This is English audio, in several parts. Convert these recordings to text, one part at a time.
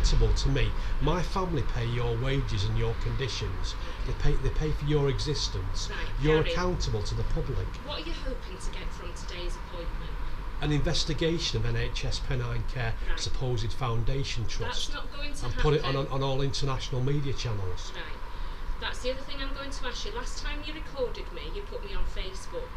accountable to me. My family pay your wages and your conditions. They pay for your existence. Right, You're Gary, accountable to the public. what are you hoping to get from today's appointment? An investigation of NHS Pennine Care Right. supposed foundation trust. That's not going to and happen. put it on all international media channels. Right. That's the other thing I'm going to ask you. Last time you recorded me, you put me on Facebook.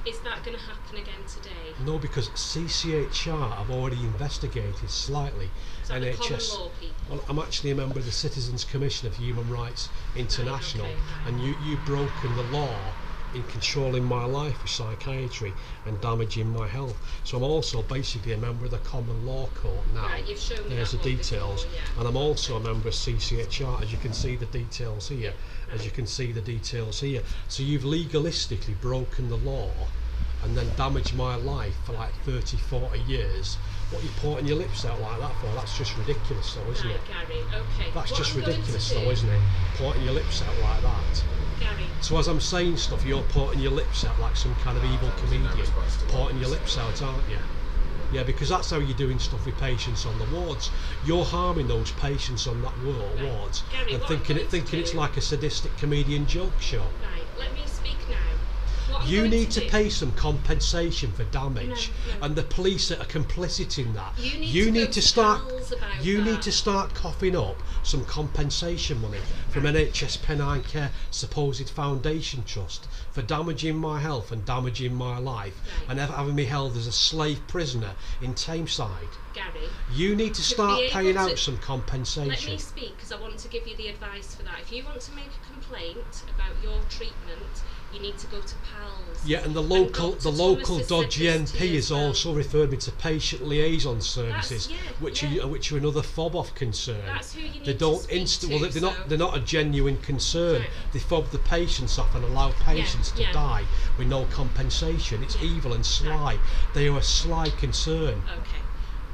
Is that going to happen again today? No, because CCHR have already investigated slightly. Is that the NHS. common law people? Well, I'm actually a member of the Citizens Commission of Human Rights International, Right, okay. and you've broken the law in controlling my life with psychiatry and damaging my health. So I'm also basically a member of the common law court now. Right, you've shown me There's the that one details, before, yeah. and I'm also a member of CCHR, as you can see the details here. Right. As you can see the details here. So you've legalistically broken the law and then damaged my life for like 30, 40 years. What are you pointing your lips out like that for? That's just ridiculous though, isn't Right, it? Gary, okay. That's What just I'm going ridiculous to though, do- isn't it? Pointing your lips out like that. Gary, So as I'm saying stuff, you're pointing your lips out like some kind of evil comedian. Pointing your lips out, aren't you? Yeah, because that's how you're doing stuff with patients on the wards. You're harming those patients on that wards Gary, and what I'm thinking going to it's do- like a sadistic comedian joke show. right, let me speak now. What I'm You going need to do- pay some compensation for damage, No. and the police are complicit in that. You need to go to start. Pals about You that. need to start coughing up some compensation money from NHS Pennine Care supposed foundation trust for damaging my health and damaging my life, Right. and having me held as a slave prisoner in Tameside. Gary, You need to To start be able paying out to- some let compensation. me speak because I want to give you the advice for that. If you want to make a complaint about your treatment, you need to go to Pals. Yeah, and the And local Dr. local Thomas has said dodgy this to MP you has as well. also referred me to patient liaison services, yeah, which yeah. are another fob off concern. That's who you need They to don't speak well, to, so- they're not a genuine concern. Right. They fob the patients off and allow patients to yeah. die with no compensation. It's Yeah. evil and sly. They are a sly concern. Okay,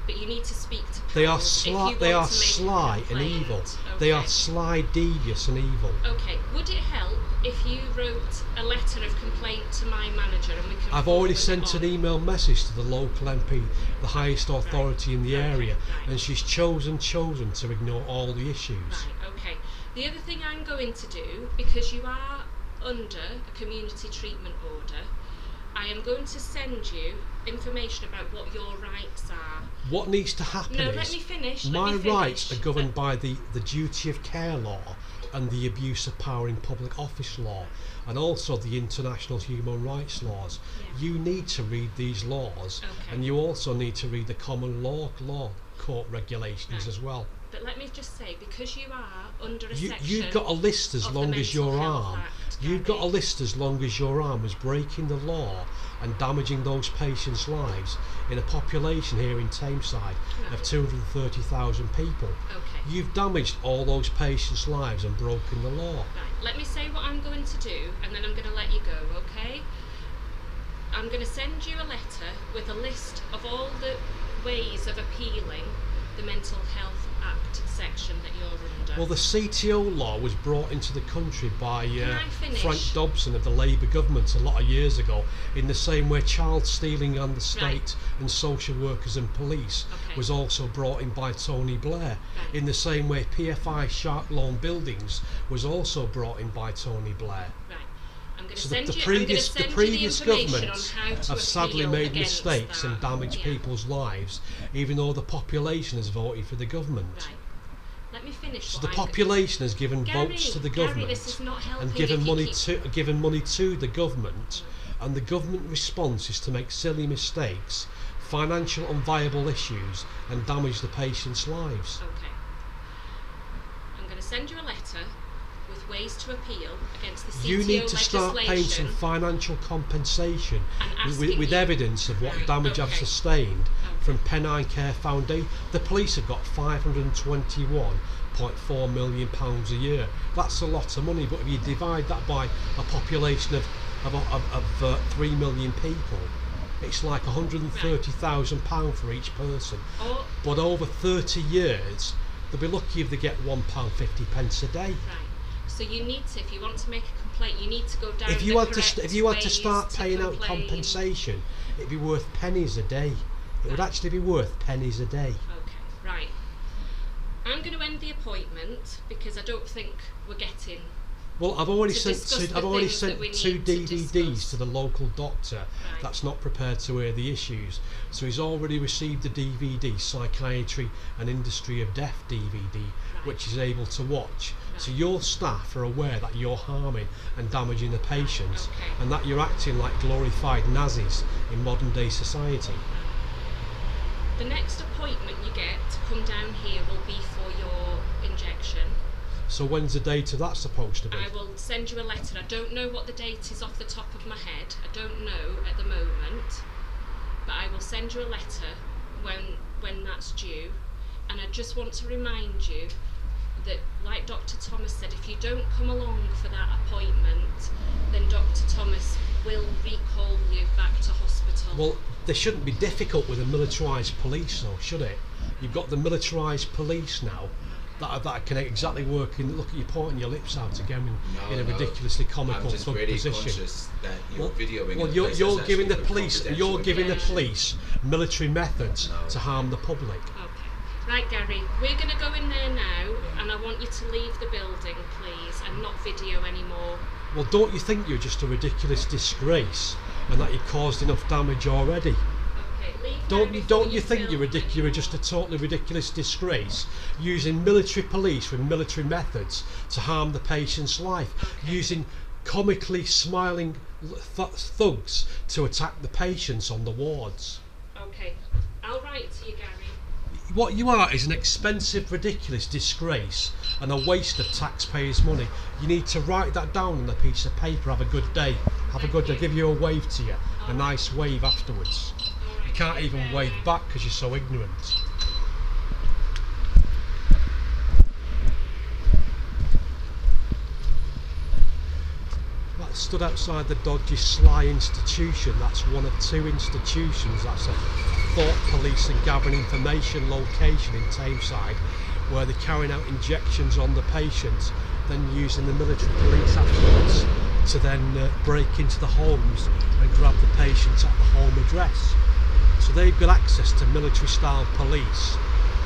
but you need to speak to Pals. They are if sly. you They want are to make a sly and complaint. evil. They are Okay. sly, devious, and evil. Okay, would it help if you wrote a letter of complaint to my manager and we can I've already forward it sent an on? email message to the local MP, the highest authority in the Okay, area, right. and she's chosen to ignore all the issues. Right, okay. The other thing I'm going to do, because you are under a community treatment order, I am going to send you information about what your rights are. What needs to happen No, is let me finish. my let me rights finish. are governed by the duty of care law and the abuse of power in public office law, and also the international human rights laws. Yeah. You need to read these laws, Okay. and you also need to read the common law court regulations Right. as well. But let me just say, because you are under a You've section got a list as of the long as Mental your Health arm. Act, You've got a Gary. list as long as your arm was breaking the law and damaging those patients' lives in a population here in Tameside No. of 230,000 people. Okay. You've damaged all those patients' lives and broken the law. Right, let me say what I'm going to do and then I'm going to let you go, okay? I'm going to send you a letter with a list of all the ways of appealing the Mental Health Act section that you're under. Well, the CTO law was brought into the country by Can I finish? Frank Dobson of the Labour government a lot of years ago, in the same way child stealing and the state Right. and social workers and police Okay. was also brought in by Tony Blair. Right. In the same way PFI Shark Loan Buildings was also brought in by Tony Blair. Right. I'm going to So send the you, previous I'm going to send you previous the information governments on how to have sadly appeal made against mistakes that. and damaged Yeah. people's lives, even though the population has voted for the government. Right. Let me finish. So what the I'm population has given Gary, votes to the Gary, government this is not helping and given if you money keep- given money to the government, and the government response is to make silly mistakes, financial unviable issues, and damage the patients' lives. Okay. I'm going to send you a letter with ways to appeal against the CTO You need to start paying some legislation financial compensation and asking with you- evidence of what Right, damage I've okay. sustained Okay. from Pennine Care Foundation. The police have got £521.4 million a year. That's a lot of money, but if you divide that by a population of 3 million people, it's like £130,000 for each person. Or, But over 30 years, they'll be lucky if they get £1.50 a day. right. So you need to, if you want to make a complaint, you need to go down If you the had to, correct if you had to ways start to paying out complain. compensation, it'd be worth pennies a day. It would actually be worth pennies a day. Okay, right. I'm going to end the appointment because I don't think we're getting. Well, I've already sent two to DVDs to the local doctor Right. that's not prepared to hear the issues. So he's already received the DVD, Psychiatry and Industry of Death DVD, which he's able to watch. So your staff are aware that you're harming and damaging the patients, Okay. and that you're acting like glorified Nazis in modern day society. The next appointment you get to come down here will be for your injection. So when's the date of that supposed to be? I will send you a letter. I don't know what the date is off the top of my head. I don't know at the moment, but I will send you a letter when that's due. And I just want to remind you that, like Dr. Thomas said, if you don't come along for that appointment, then Dr. Thomas will recall you back to hospital. Well, they shouldn't be difficult with a militarised police, though, should it? You've got the militarised police now that can exactly work in. Look at you pointing your lips out again in a ridiculously comical I'm just thug really position. conscious that you're videoing. Well, you're giving the police military methods to harm the public. Okay. Right, Gary, we're going to go in there now, and I want you to leave the building, please, and not video anymore. Well, don't you think you're just a ridiculous disgrace, and that you caused enough damage already? Okay, leave Don't you think you're just a totally ridiculous disgrace, using military police with military methods to harm the patient's life, using comically smiling thugs to attack the patients on the wards? Okay, I'll write to you, Gary. What you are is an expensive, ridiculous disgrace and a waste of taxpayers' money. You need to write that down on a piece of paper. Have a good day. Have a good day. I'll give you a wave to you. A nice wave afterwards. You can't even wave back because you're so ignorant. That stood outside the dodgy Sly institution. That's one of two institutions. That's a thought police and gathering information location in Tameside, where they're carrying out injections on the patients, then using the military police afterwards to then break into the homes and grab the patients at the home address. So they've got access to military style police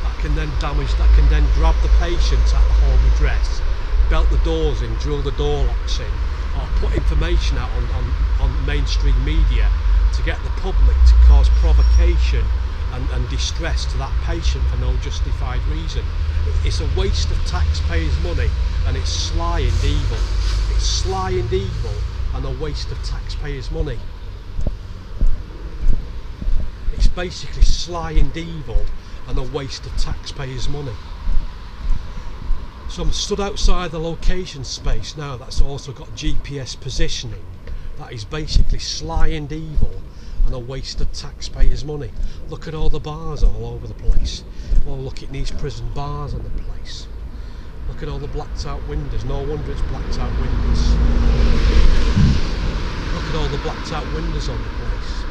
that can then grab the patients at the home address, belt the doors in, drill the door locks in, or put information out on mainstream media to get the public to cause provocation and distress to that patient for no justified reason. It's a waste of taxpayers' money, and it's sly and evil. It's sly and evil and a waste of taxpayers' money. It's basically sly and evil and a waste of taxpayers' money. So I'm stood outside the location space now that's also got GPS positioning. That is basically sly and evil and a waste of taxpayers' money. Look at all the bars all over the place. Oh, look, it needs prison bars on the place. Look at all the blacked out windows. No wonder it's blacked out windows. Look at all the blacked out windows on the place.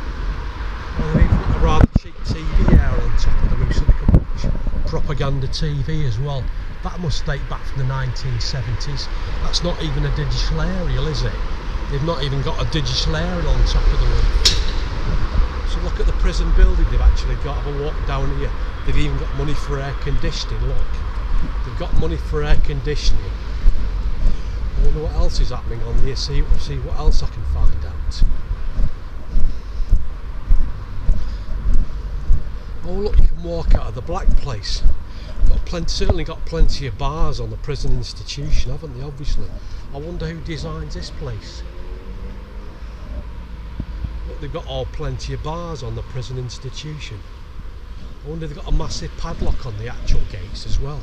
Oh, they've got a rather cheap TV area on top of the roof so they can watch propaganda TV as well. That must date back from the 1970s. That's not even a digital aerial, is it? They've not even got a digital aerial on top of the roof. So look at the prison building they've actually got. Have a walk down here. They've even got money for air conditioning, look. They've got money for air conditioning. I wonder what else is happening on here. See what else I can find out. Oh look, you can walk out of the black place. Certainly got plenty of bars on the prison institution, haven't they, obviously? I wonder who designs this place. Look, they've got plenty of bars on the prison institution. I wonder if they've got a massive padlock on the actual gates as well.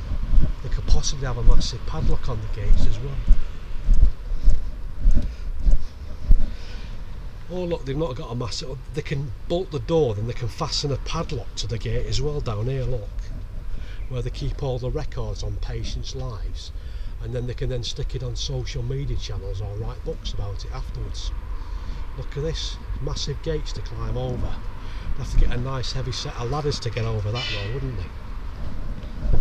They could possibly have a massive padlock on the gates as well. Oh look, they've not got a massive... They can bolt the door, then they can fasten a padlock to the gate as well down here, look. Where they keep all the records on patients' lives, and then they can then stick it on social media channels or write books about it afterwards. Look at this, massive gates to climb over. They'd have to get a nice heavy set of ladders to get over that though, wouldn't they?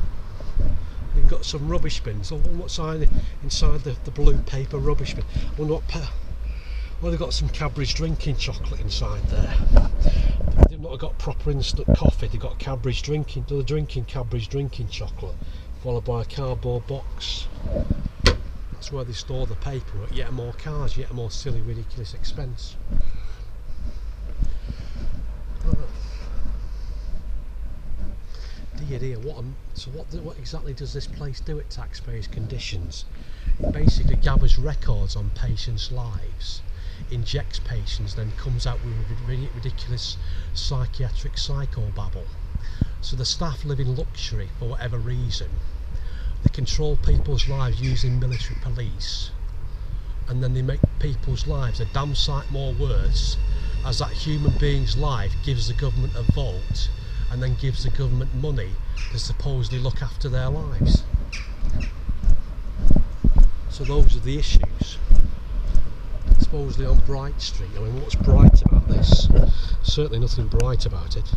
They've got some rubbish bins. I wonder what's inside the blue paper rubbish bin. I wonder what... Well, they've got some Cadbury's drinking chocolate inside there. They've not got proper instant coffee. They've got Cadbury's drinking Cadbury's drinking chocolate. followed by a cardboard box. That's where they store the paperwork. Yet more cars, yet more silly, ridiculous expense. Dear, what exactly does this place do at taxpayers' conditions? It basically gathers records on patients' lives, injects patients, then comes out with ridiculous psychiatric psychobabble. So the staff live in luxury for whatever reason. They control people's lives using military police, and then they make people's lives a damn sight more worse, as that human being's life gives the government a vote and then gives the government money to supposedly look after their lives. So those are the issues. Supposedly on Bright Street. I mean, what's bright about this? Certainly nothing bright about it.